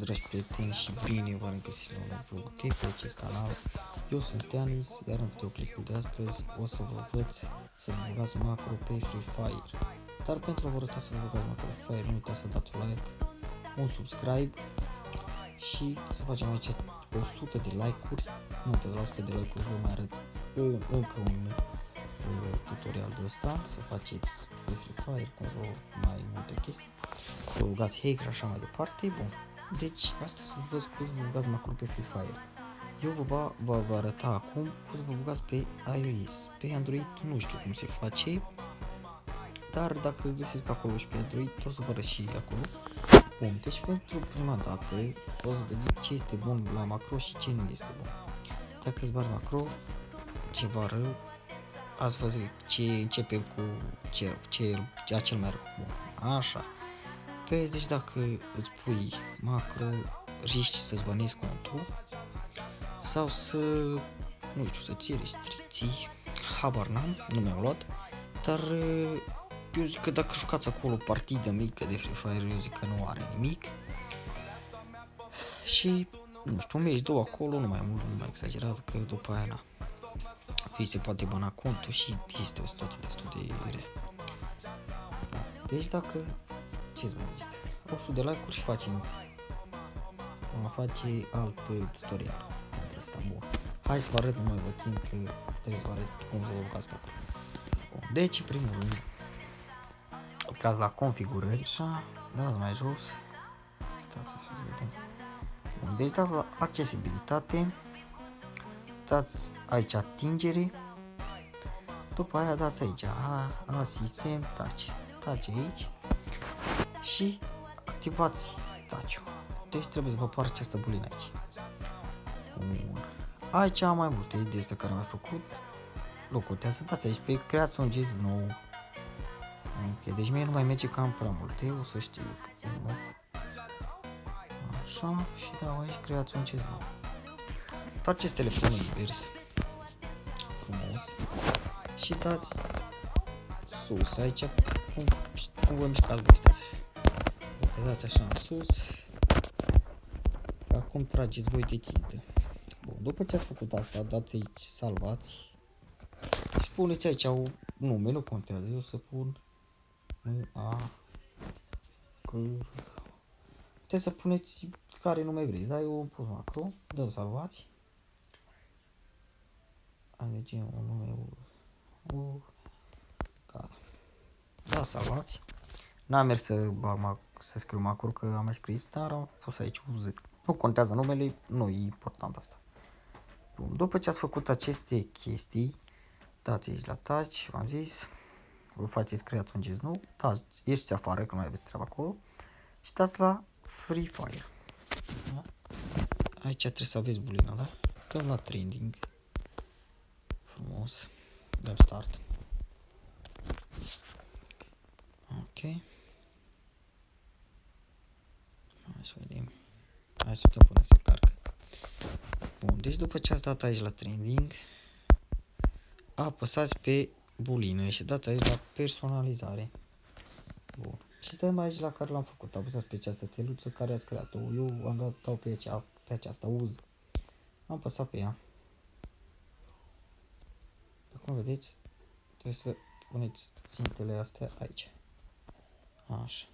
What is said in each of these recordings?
dragi prieteni și bine v-am găsit la un nou vlog de pe acest canal. Eu sunt Tianis, iar în videoclipul de astăzi o să vă învăț să vă băgați macro pe Free Fire. Dar pentru a vă arăta să vă băgați macro pe Free Fire, nu uitați să dați un like, un subscribe și să facem aici 100 de like-uri. Nu uitați, la 100 de like-uri vă mai arăt încă un tutorial de ăsta, să faceți pe Free Fire, cum să mai multe chestii, să băgați hack și așa mai departe. Bun, deci astăzi vă văd cum să vă băgați macro pe Free Fire. Eu vă arăta acum cum să vă băgați pe iOS. Pe Android nu știu cum se face, dar dacă găsiți pe acolo și pe Android, o să vă arăt și acolo. Bun, deci pentru prima dată o să vedeți ce este bun la macro și ce nu este bun. Dacă îți bagi macro, ceva rău, ați văzut ce începem cu acel mai rău. Bun, așa. Deci dacă îți pui macro, riști să-ți bănezi contul sau să, nu știu, să ții restricții, habar n-am, nu mi-am luat, dar eu zic că dacă jucați acolo o partidă mică de Free Fire, eu zic că nu are nimic și, nu știu, un meci, două acolo, nu mai mult, nu mai exagerat, că după aia, na, fie se poate băna contul și este o situație destul de rea. Deci dacă, ce-ți mai zic, 100 de like-uri și vom face alt tutorial. Asta, bun. Hai să vă arăt, nu mai vă țin că trebuie să vă arăt cum să vă băgați pe acolo. Bun. Deci, în primul rând, intrați la configurări, așa, dați mai jos. Stați așa să vedem. Bun. Deci dați la accesibilitate, dați aici atingere, după aia dați aici sistem, taci aici și activați touch-ul. Deci trebuie să vă apară această bulină aici. Bun. Aici am mai multe idei astea care am făcut. Nu contează, dați aici pe creați un gest nou. Ok, deci mie nu mai merge cam prea multe, o să știu că nu. Așa, și dau aici creați un gest nou. Faceți telefonul invers. Frumos. Și dați sus, aici cum vă mișcați voi, stați. Dați așa în sus. Acum trageți voi de țintă. Bun, după ce ați făcut asta, dați aici salvați și puneți aici un nume, nu contează, eu să pun puteți să puneți care nume vreți, dar eu am pus macro, dăm salvați. Alegem un nume da, salvați. N-am mers să scriu macro, că am mai scris, dar am pus aici uz. Nu contează numele, nu e important asta. Bun, după ce ați făcut aceste chestii, dați aici la touch, v-am zis, vă faceți, creați un gest nou, dați, ieșiți afară, că nu mai aveți treaba acolo, și dați la Free Fire. Da? Aici trebuie să aveți bulina, da? Dăm la trending. Frumos. Dăm start. Ok. Hai să vedem. Hai să până să carcă. Bun, deci după ce ați dat aici la trending, apăsați pe bulină și dați aici la personalizare. Bun. Și dăm aici la care l-am făcut. Apăsați pe această steluță care ați creat-o. Eu am dat pe aceasta, uz. Am apăsat pe ea. Cum vedeți, trebuie să puneți țintele astea aici. Așa.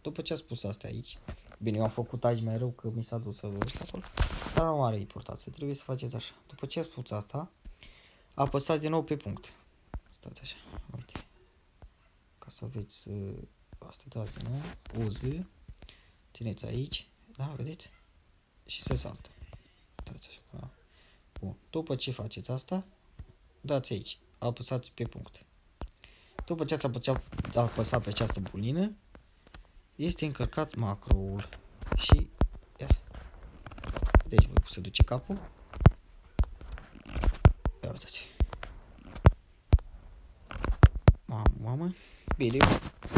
După ce ați pus astea aici, bine, eu am făcut aici mai rău că mi s-a dus să vă acolo, dar nu are importanță, trebuie să faceți așa. După ce ați pus asta, apăsați din nou pe punct. Stați așa, uite. Ca să aveți asta, dați din nou, uz, țineți aici, da, vedeți? Și se saltă. Stați așa, da. Bun. După ce faceți asta, dați aici, apăsați pe punct. După ce ați apăsat pe această bulină, este încărcat macroul și ia. Deci voi se duce capul. Ia uitați. Mamă. Bine,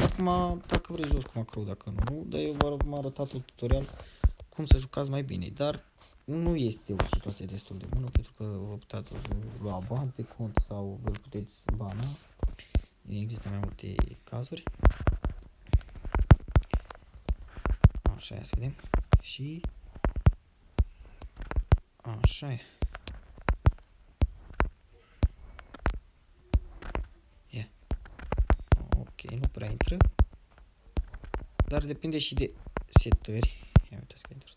acum dacă vrei joci cu macro, dacă nu, dar eu v-am arătat un tutorial cum să jucați mai bine, dar nu este o situație destul de bună pentru că vă puteți lua bani pe cont sau vă puteți bana. Există mai multe cazuri. Așa, ia să vedem. Și așa e. Ia. Ok, nu prea intră. Dar depinde și de setări. Ia uitați că intră.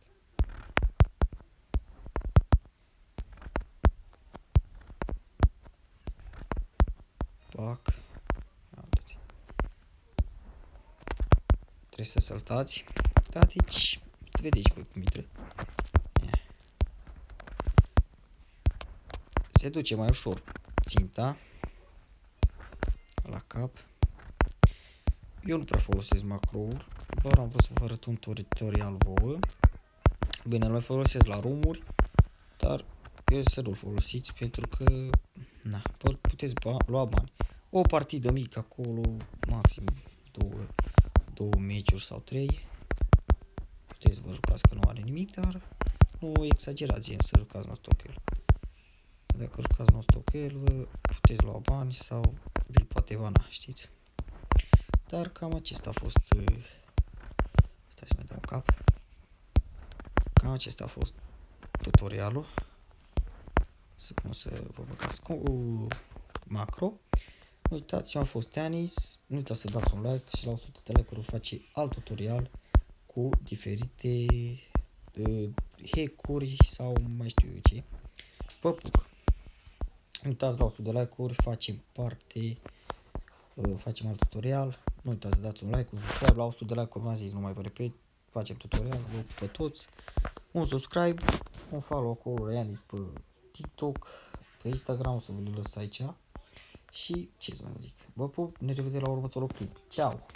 Pac. Ia uitați. Trebuie să saltați. Da, deci vedeți voi cum intră. Ia. Se duce mai ușor ținta la cap. Eu nu prea folosesc macrouri, doar am vrut să vă arăt un tutorial vouă. Bine, îl mai folosesc la room-uri, dar eu să nu-l folosiți pentru că na, puteți lua bani. O partidă mică acolo, maxim două meciuri sau 3. Puteți vă jucați că nu are nimic, dar nu exagerați gen să jucați nostocel. Dacă jucați nostocel, vă puteți lua bani sau vi-l poate vana, știți? Dar cam acesta a fost. Stai să mai dau un cap. Cam acesta a fost tutorialul. Să cum să vă băgați cu macro. Nu uitați, eu am fost Teanis. Nu uitați să dați un like și la 100 de like-uri face alt tutorial cu diferite hack-uri sau mai știu eu ce. Vă pup. Nu uitați, la 100 de like-uri facem facem alt tutorial. Nu uitați să dați un like, un subscribe, la 100 de like-uri, v-am zis, nu mai vă repet, facem tutorial, vă pe toți, un subscribe, un follow acolo, Ianis pe TikTok, pe Instagram, o să vă le lăs aici și ce să mai zic, vă pup, ne revedem la următorul clip, ceau!